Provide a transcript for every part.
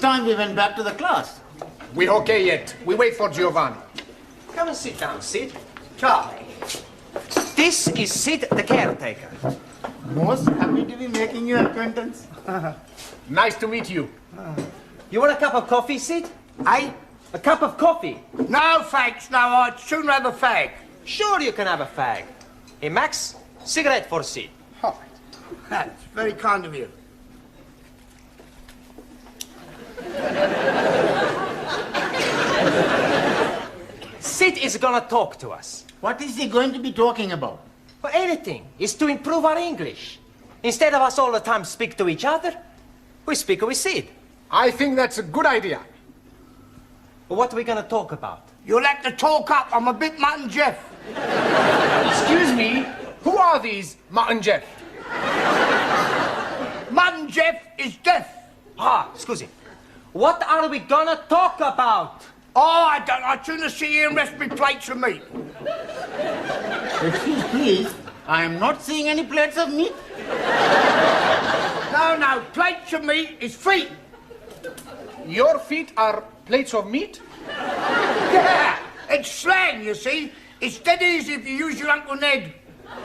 time we went back to the class. We're okay yet. We wait for Giovanni. Come and sit down, Sid. Charlie. This is Sid, the caretaker. Most happy to be making your acquaintance. Nice to meet you. You want a cup of coffee, Sid? I? A cup of coffee? No, thanks, no, I'd sooner have a fag. Sure you can have a fag. Hey, Max, cigarette for Sid. Oh, that's very kind of you. Sid is gonna talk to us. What is he going to be talking about? For anything. It's to improve our English. Instead of us all the time speak to each other, we speak with Sid. I think that's a good idea. What are we gonna talk about? You'll have to talk up, I'm a bit Mutt and Jeff. Excuse me, who are these Mutt and Jeff? Mutt and Jeff is deaf. Ah, excuse me. What are we gonna talk about? Oh, I don't, I'd sooner see you and rest me plates of meat. Excuse please, I am not seeing any plates of meat. No, plates of meat is feet. Your feet are plates of meat? Yeah, it's slang, you see. It's dead easy if you use your Uncle Ned.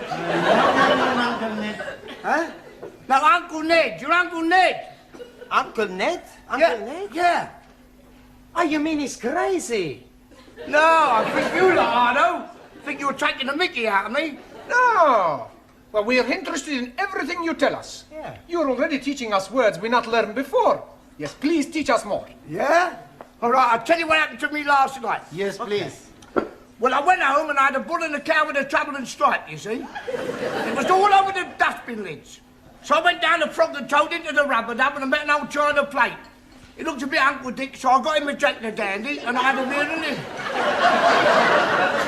Uncle Ned. Huh? No, Uncle Ned, your Uncle Ned. Uncle Ned? Yeah, Ned? yeah. Oh, you mean he's crazy? No, I think you lot, Ardo. Think you were taking the mickey out of me? No. Well, we're interested in everything you tell us. Yeah. You're already teaching us words we not learned before. Yes, please teach us more. Yeah? All right, I'll tell you what happened to me last night. Yes, please. Well, I went home and I had a bull and a cow with a trouble and stripe, you see. It was all over the dustbin lids. So I went down the frog and toad into the rubber dub and I met an old china plate. It looked a bit Uncle Dick, so I got him a Jack the Dandy and I had a real in.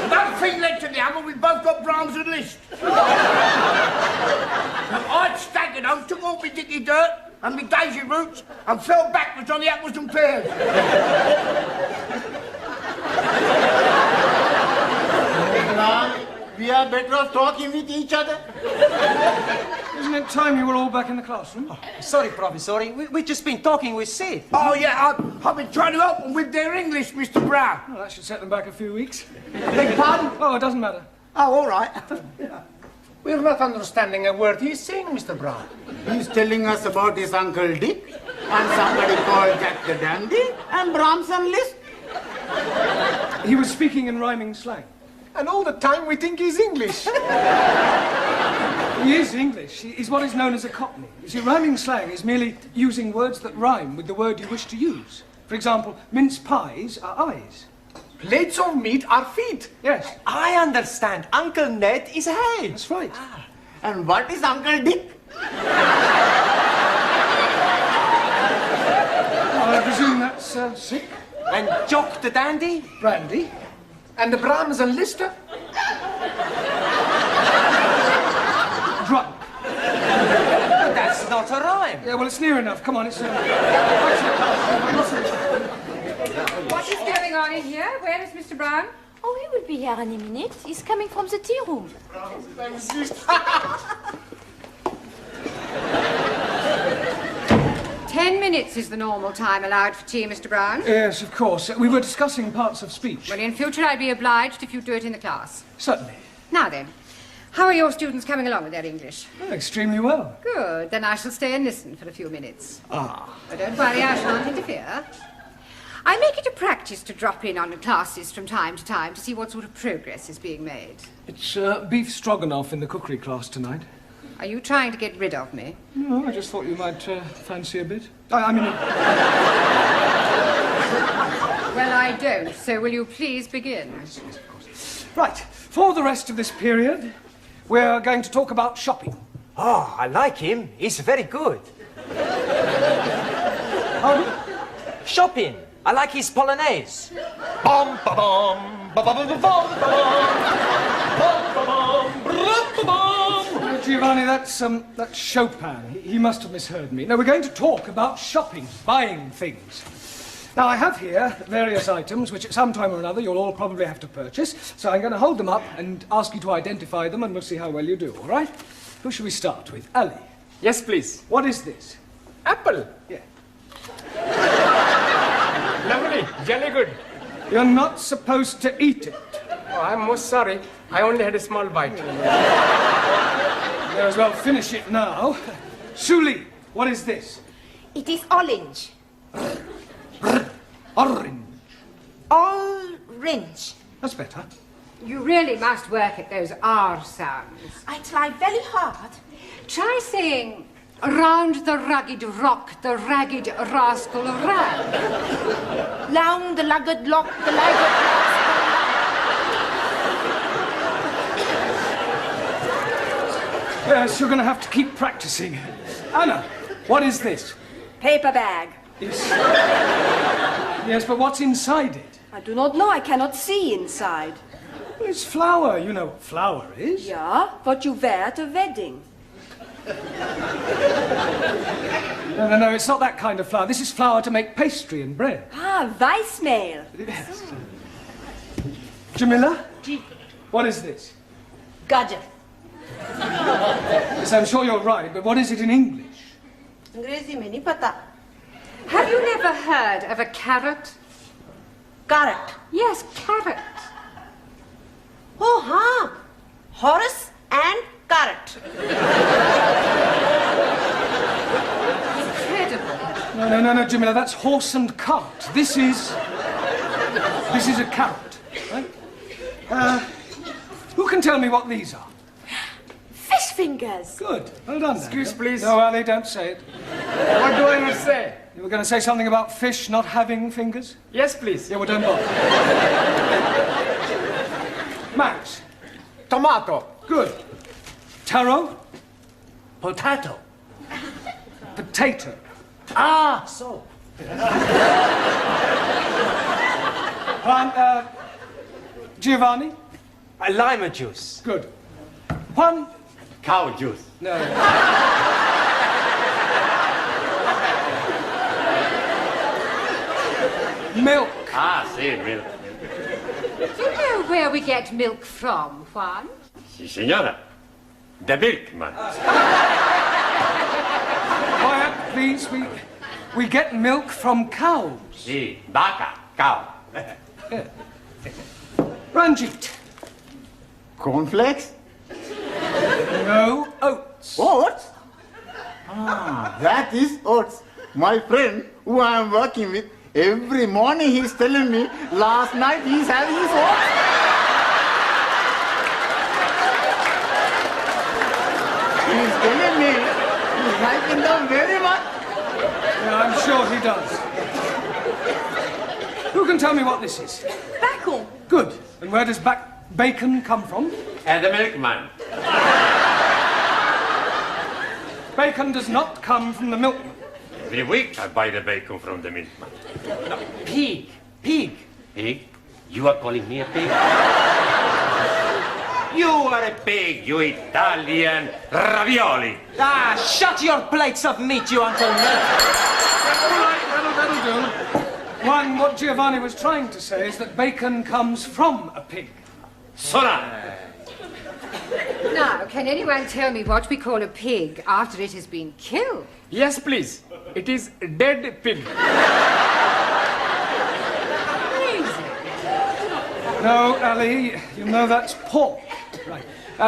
One thing led to the other, we both got Brahms and Liszt. I'd staggered home, took off my dicky dirt and my daisy roots and fell backwards on the apples and pears. We are better off talking with each other. Isn't it time you were all back in the classroom? Oh, sorry, Professor. We've just been talking with Sid. Oh, yeah, I've been trying to help them with their English, Mr. Brown. Well, that should set them back a few weeks. Beg your pardon? Oh, it doesn't matter. Oh, all right. We're not understanding a word he's saying, Mr. Brown. He's telling us about his Uncle Dick and somebody called Jack the Dandy and Brahms and Liszt. He was speaking in rhyming slang. And all the time we think he's English. He is English. He's what is known as a cockney. You see, rhyming slang is merely using words that rhyme with the word you wish to use. For example, mince pies are eyes. Plates of meat are feet. Yes. I understand. Uncle Ned is head. That's right. And what is Uncle Dick? I presume that's sick. And Jock the Dandy? Brandy. And the Brahms and Liszt? Drunk. But that's not a rhyme. Yeah, well, it's near enough. Come on, it's... What is going on in here? Where is Mr. Brown? Oh, he will be here any minute. He's coming from the tea room. 10 minutes is the normal time allowed for tea, Mr. Brown. Yes, of course. We were discussing parts of speech. Well, in future, I'd be obliged if you do it in the class. Certainly. Now then, how are your students coming along with their English? Oh, extremely well. Good. Then I shall stay and listen for a few minutes. Ah. But don't worry, I shall not interfere. I make it a practice to drop in on the classes from time to time to see what sort of progress is being made. It's beef stroganoff in the cookery class tonight. Are you trying to get rid of me? No, I just thought you might fancy a bit. I mean... Well, I don't, so will you please begin? Yes, of course. Right, for the rest of this period, we're going to talk about shopping. Oh, I like him. He's very good. Pardon? Shopping. I like his Polonaise. Bum, ba, bum, ba, ba, ba, ba, bum, ba, bum, ba, bum, Giovanni, that's Chopin. He must have misheard me. No, we're going to talk about shopping, buying things. Now, I have here various items which at some time or another you'll all probably have to purchase, so I'm going to hold them up and ask you to identify them, and we'll see how well you do, all right? Who shall we start with? Ali. Yes, please. What is this? Apple. Yeah. Lovely, jolly good. You're not supposed to eat it. Oh, I'm most sorry. I only had a small bite. May as well finish it now. Suli, what is this? It is orange. Orange. Orange. That's better. You really must work at those R sounds. I try very hard. Try saying, round the rugged rock, the ragged rascal ran. Round the lugged lock, the lugged Yes, you're going to have to keep practicing. Anna, what is this? Paper bag. Yes, but what's inside it? I do not know. I cannot see inside. Well, it's flour. You know what flour is. Yeah, what you wear at a wedding. No, it's not that kind of flour. This is flour to make pastry and bread. Ah, Weissmehl. Yes. Jamila, what is this? Gajar. Yes, I'm sure you're right, but what is it in English? अंग्रेजी में नहीं पता. Have you never heard of a carrot? Carrot. Yes, carrot. Oh, हाँ. Horse and carrot. Incredible. No, Jamila, that's horse and cart. This is a carrot, right? Who can tell me what these are? Fish fingers. Good. Well done. Excuse, Dan. please. No, Ali, don't say it. What do I must say? You were going to say something about fish not having fingers? Yes, please. Yeah, well, don't bother. Max. Tomato. Good. Taro. Potato. Potato. Ah, so. Giovanni. Lima juice. Good. Juan. Cow juice. No. Milk. Ah, see, milk. Do you know where we get milk from, Juan? Si, señora. The milkman. Quiet, please. We get milk from cows. Si, vaca, cow. Ranjit. Cornflakes? No, oats. Oats? Ah, that is oats. My friend, who I am working with, every morning he's telling me, last night he's having his oats. He's telling me he's liking them very much. Yeah, I'm sure he does. Who can tell me what this is? Bacon. Good. And where does bacon come from? The milkman. Bacon does not come from the milkman. Every week I buy the bacon from the milkman. Pig. Pig. Pig? You are calling me a pig? You are a pig, you Italian ravioli. Ah, shut your plates of meat, you Uncle Ned. All right, that'll do. One, what Giovanni was trying to say is that bacon comes from a pig. Sola. Now, can anyone tell me what we call a pig after it has been killed? Yes, please. It is dead pig. No, Ali, you know that's pork. Right.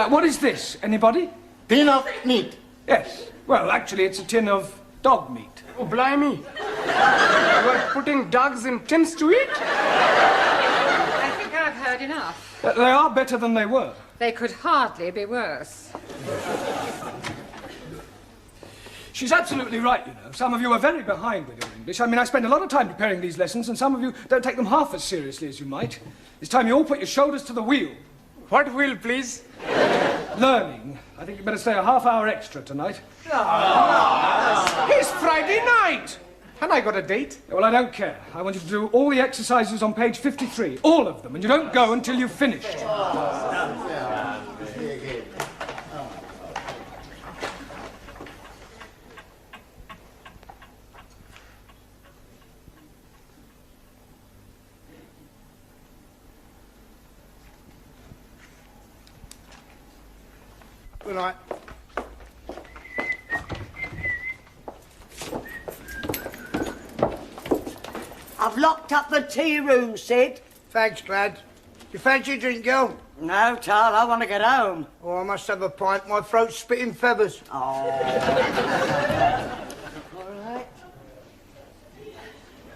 What is this? Anybody? Tin of meat. Yes. Well, actually, it's a tin of dog meat. Oh, blimey. You are putting dogs in tins to eat? I think I've heard enough. They are better than they were. They could hardly be worse. She's absolutely right, you know. Some of you are very behind with your English. I mean, I spend a lot of time preparing these lessons, and some of you don't take them half as seriously as you might. It's time you all put your shoulders to the wheel. What wheel, please? Learning. I think you better stay a half hour extra tonight. It's Friday night. And I got a date. Well, I don't care. I want you to do all the exercises on page 53. All of them. And you don't go until you've finished. Good night. I've locked up the tea room, Sid. Thanks, Glad. You fancy a drink, girl? No, Tal, I want to get home. Oh, I must have a pint. My throat's spitting feathers. Oh. All right.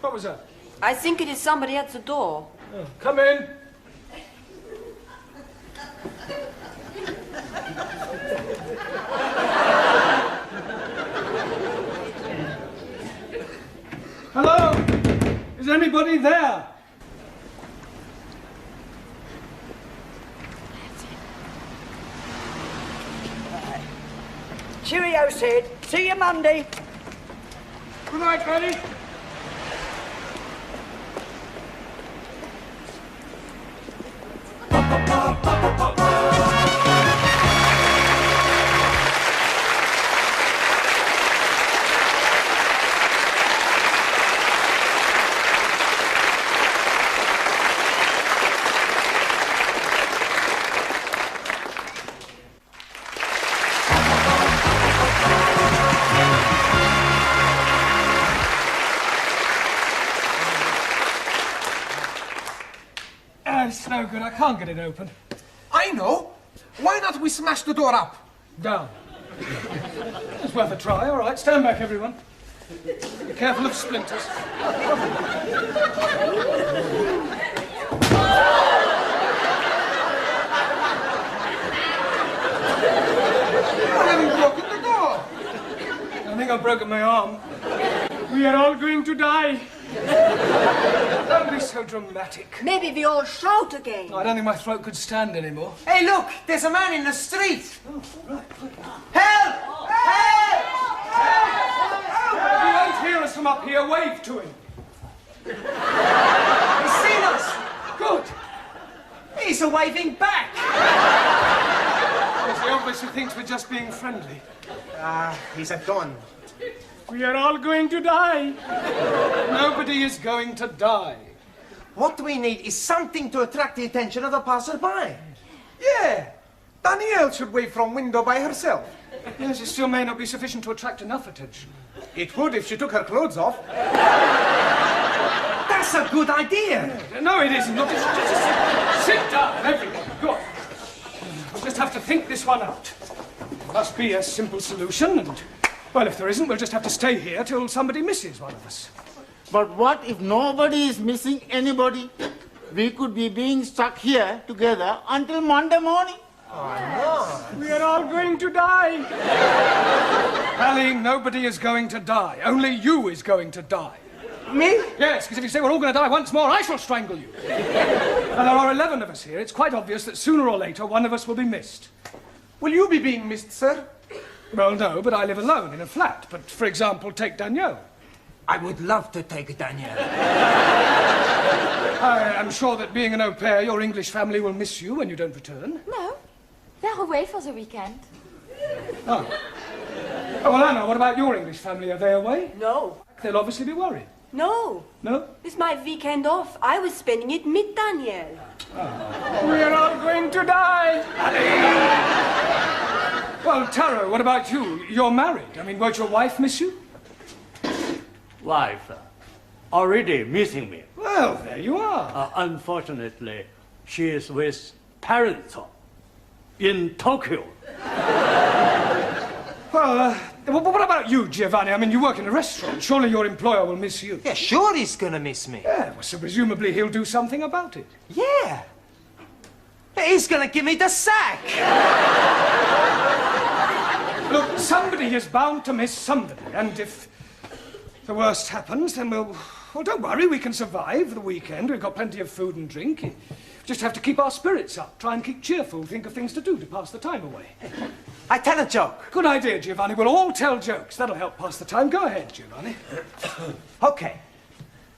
What was that? I think it is somebody at the door. Oh, come in. Hello? Is anybody there? Cheerio, Sid. See you Monday. Good night, Granny. It's no good. I can't get it open. I know. Why not we smash the door up? Down. It's worth a try. All right, stand back, everyone. Be careful of splinters. You haven't broken the door. I think I've broken my arm. We are all going to die. Don't be so dramatic. Maybe we all shout again. I don't think my throat could stand anymore. Hey, look, there's a man in the street. Help! Help! Help! If you won't hear us from up here, wave to him. He's seen us. Good. He's waving back. He obviously thinks we're just being friendly. He's gone. We are all going to die. Nobody is going to die. What we need is something to attract the attention of the passerby. Yeah. Danielle should wave from window by herself. Yes, it still may not be sufficient to attract enough attention. It would if she took her clothes off. That's a good idea. No, it isn't. Look, just sit down, everyone. Good. We'll just have to think this one out. There must be a simple solution, and, well, if there isn't, we'll just have to stay here till somebody misses one of us. But what if nobody is missing anybody? We could be being stuck here together until Monday morning. We are all going to die. Pally, nobody is going to die. Only you is going to die. Me? Yes, because if you say we're all going to die once more, I shall strangle you. And there are 11 of us here. It's quite obvious that sooner or later one of us will be missed. Will you be being missed, sir? Well, no, but I live alone in a flat. But, for example, take Danielle. I would love to take Danielle. I am sure that being an au pair, your English family will miss you when you don't return. No, they're away for the weekend. Oh. Oh, well, Anna, what about your English family? Are they away? No. They'll obviously be worried. No. No? It's my weekend off. I was spending it with Danielle. We are all going to die. Well, Taro, what about you? You're married. I mean, won't your wife miss you? Wife already missing me. Well, there you are. Unfortunately, she is with parents in Tokyo. Well, what about you, Giovanni? I mean, you work in a restaurant. Surely your employer will miss you. Yeah, sure he's gonna miss me. Yeah, well, so presumably he'll do something about it. Yeah. He's gonna give me the sack. Look, somebody is bound to miss somebody, and if the worst happens, then well, don't worry, we can survive the weekend. We've got plenty of food and drink. You just have to keep our spirits up, try and keep cheerful, think of things to do to pass the time away. I tell a joke. Good idea, Giovanni. We'll all tell jokes. That'll help pass the time. Go ahead, Giovanni. Okay.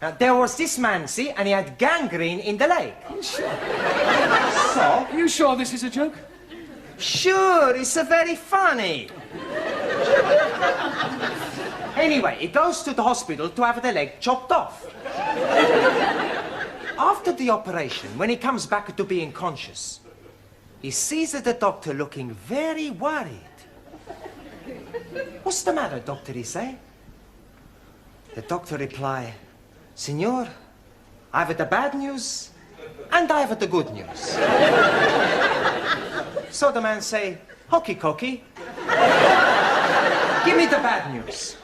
Now, there was this man, see, and he had gangrene in the leg. Sure. So? Are you sure this is a joke? Sure, it's a very funny. Anyway, he goes to the hospital to have the leg chopped off. After the operation, when he comes back to being conscious, he sees the doctor looking very worried. What's the matter, doctor, he say? The doctor reply, Signor, I have the bad news, and I have the good news. So the man say, "Hokey cokey, give me the bad news."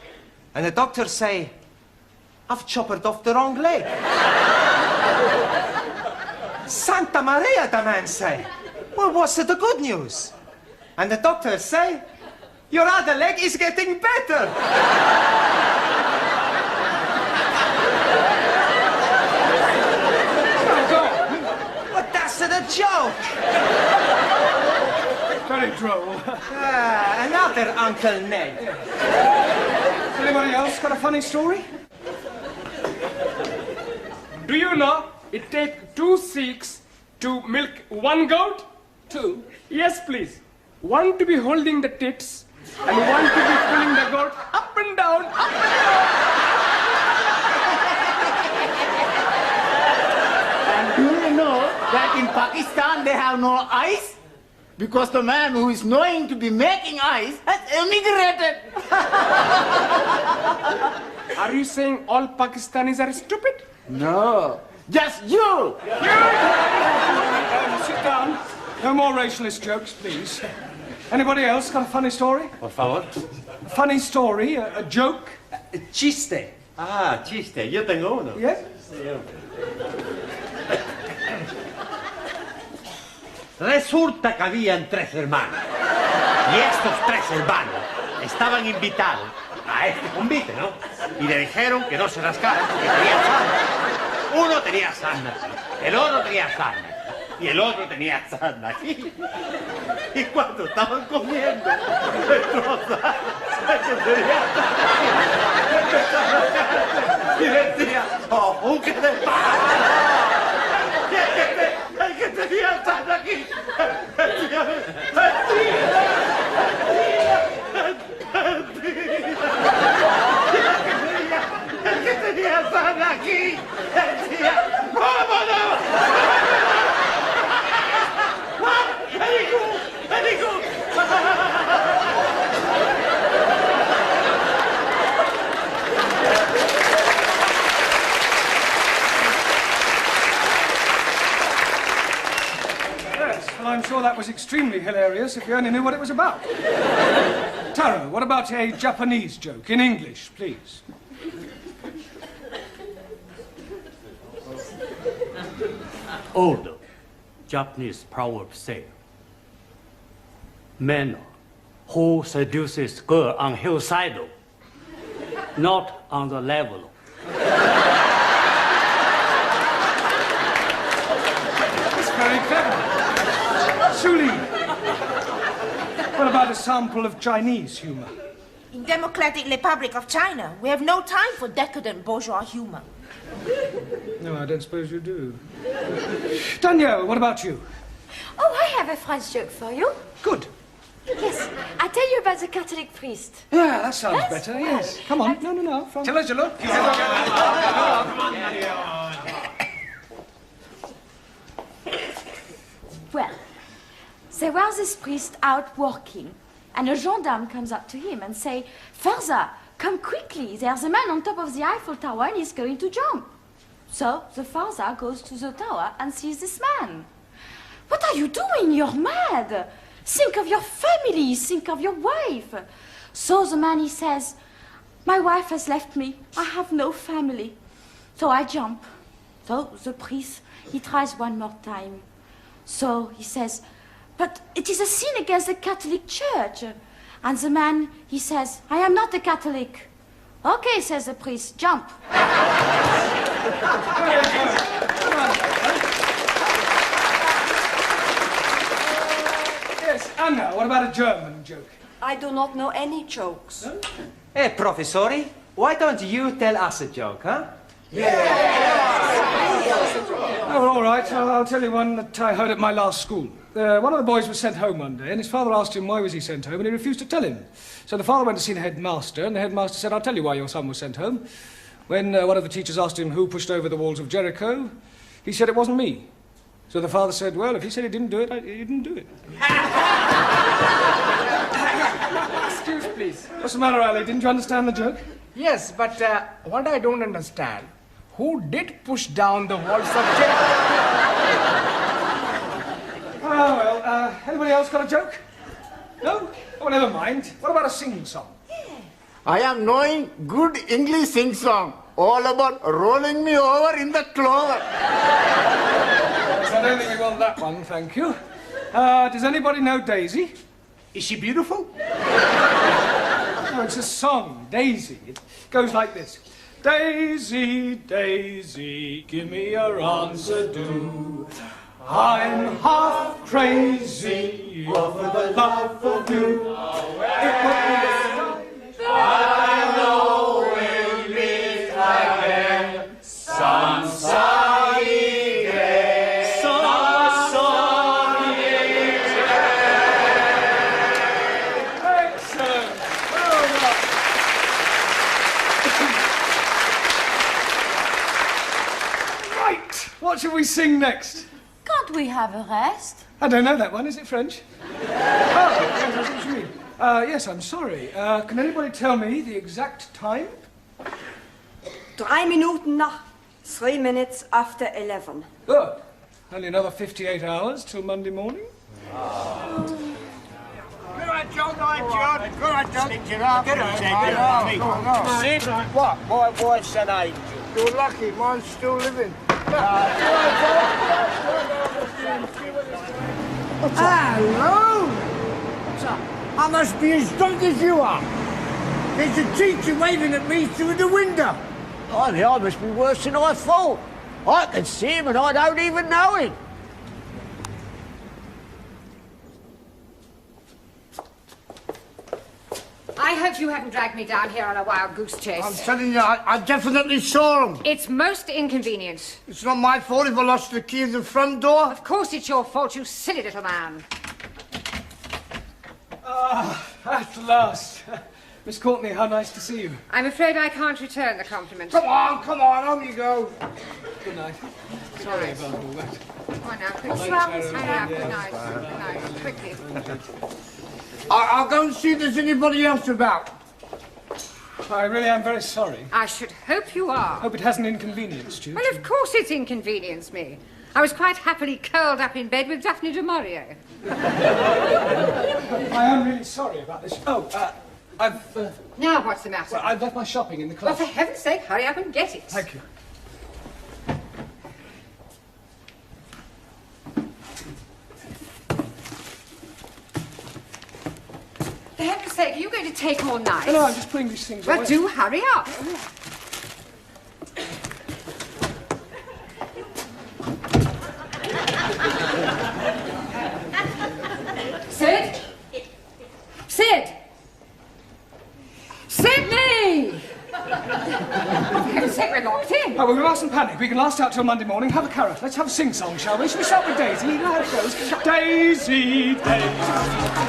And the doctor say, "I've chopped off the wrong leg." Santa Maria, the man say, "Well, what's the good news?" And the doctor say, "Your other leg is getting better." But that's the joke. Very droll. Another Uncle Ned. Anybody else got a funny story? Do you know it takes 2 Sikhs to milk 1 goat? 2? Yes, please. 1 to be holding the tits and 1 to be pulling the goat up and down, up and down. And do you know that in Pakistan they have no eyes? Because the man who is knowing to be making eyes has emigrated. Are you saying all Pakistanis are stupid? No, just you. Sit down. No more racialist jokes, please. Anybody else got a funny story? Por favor. A funny story, a joke? Chiste. Ah, chiste. Yo tengo uno. Yeah? Resulta que habían 3 hermanos. Y estos 3 hermanos estaban invitados a este convite, ¿no? Y le dijeron que no se rascaran porque tenía sarna. Uno tenía sarna aquí, el otro tenía sarna y el otro tenía sarna aquí. Y cuando estaban comiendo, destrozaron el que tenía sarna aquí. Y decía, ¡oh, qué de paz! El que tenía sarna aquí, el que tenía sarna aquí, decía, ¡vámonos! Very good. Yes, well, I'm sure that was extremely hilarious if you only knew what it was about. Taro, what about a Japanese joke in English, please? Old Japanese proverb say, "Man who seduces girl on hillside, not on the level." That's very clever. Suli, what about a sample of Chinese humor? In Democratic Republic of China, we have no time for decadent bourgeois humor. No, I don't suppose you do. Danielle, what about you? Oh, I have a French joke for you. Good. Yes, I'll tell you about the Catholic priest. Yeah, that sounds Yes? better, yes. Come on. No. Tell us, look. Well, there was this priest out walking, and a gendarme comes up to him and say, "Father, come quickly, there's a man on top of the Eiffel Tower and he's going to jump." So the father goes to the tower and sees this man. "What are you doing? You're mad. Think of your family, think of your wife." So the man, he says, "My wife has left me, I have no family." So I jump. So the priest, he tries one more time. So he says, "But it is a sin against the Catholic Church." And the man, he says, "I am not a Catholic." "Okay," says the priest, "jump." Yes, Anna, what about a German joke? I do not know any jokes. No? Hey, Professori, why don't you tell us a joke, huh? Oh, all right. I'll tell you one that I heard at my last school. One of the boys was sent home one day, and his father asked him why was he sent home, and he refused to tell him. So the father went to see the headmaster, and the headmaster said, "I'll tell you why your son was sent home." When one of the teachers asked him who pushed over the walls of Jericho, he said it wasn't me. So the father said, "Well, if he said he didn't do it, he didn't do it." Excuse, please. What's the matter, Ali? Didn't you understand the joke? Yes, but what I don't understand, who did push down the walls of Jericho? Oh, well, anybody else got a joke? No? Oh, never mind. What about a sing-song? I am knowing good English sing song. All about rolling me over in the clover. I don't think we want that one, thank you. Does anybody know Daisy? Is she beautiful? No, it's a song, Daisy. It goes like this. Daisy, Daisy, give me your answer, do. I'm half crazy over the love of you. It would be I know we'll meet again some sunny day. Some sunny day. Excellent. Well done. Right. What shall we sing next? Can't we have a rest? I don't know that one. Is it French? Oh, yes, that's what you mean. Yes, I'm sorry. Can anybody tell me the exact time? 3 minuten nach. 3 minutes after 11. Good. Only another 58 hours till Monday morning? Good on, John. Good on, John. Good on, Sid, what? My wife's an angel. You're lucky. Mine's still living. Hello! What's up? I must be as drunk as you are. There's a teacher waving at me through the window. I must be worse than I thought. I can see him and I don't even know him. I hope you haven't dragged me down here on a wild goose chase. I'm telling you, I definitely saw him. It's most inconvenient. It's not my fault if I lost the key of the front door. Of course it's your fault, you silly little man. At last. Miss Courtney, how nice to see you. I'm afraid I can't return the compliment. Come on, on you go. Good night. Sorry about all that. Come on now, quickly. Good night. Quickly. I'll go and see if there's anybody else about. I really am very sorry. I should hope you are. Hope it hasn't inconvenienced you. Well, of course it's inconvenienced me. I was quite happily curled up in bed with Daphne du Maurier. I am really sorry about this. Oh, I've... Now what's the matter? Well, I've left my shopping in the club. Well, for heaven's sake, hurry up and get it. Thank you. For heaven's sake, are you going to take all night? No, I'm just putting these things away. Well, do hurry up. Sid? Sid! Sydney! For heaven's sake, we're locked in. Oh, well, we mustn't panic. We can last out till Monday morning. Have a carrot. Let's have a sing-song, shall we? Shall we start with Daisy? You know how it goes. Daisy, Daisy.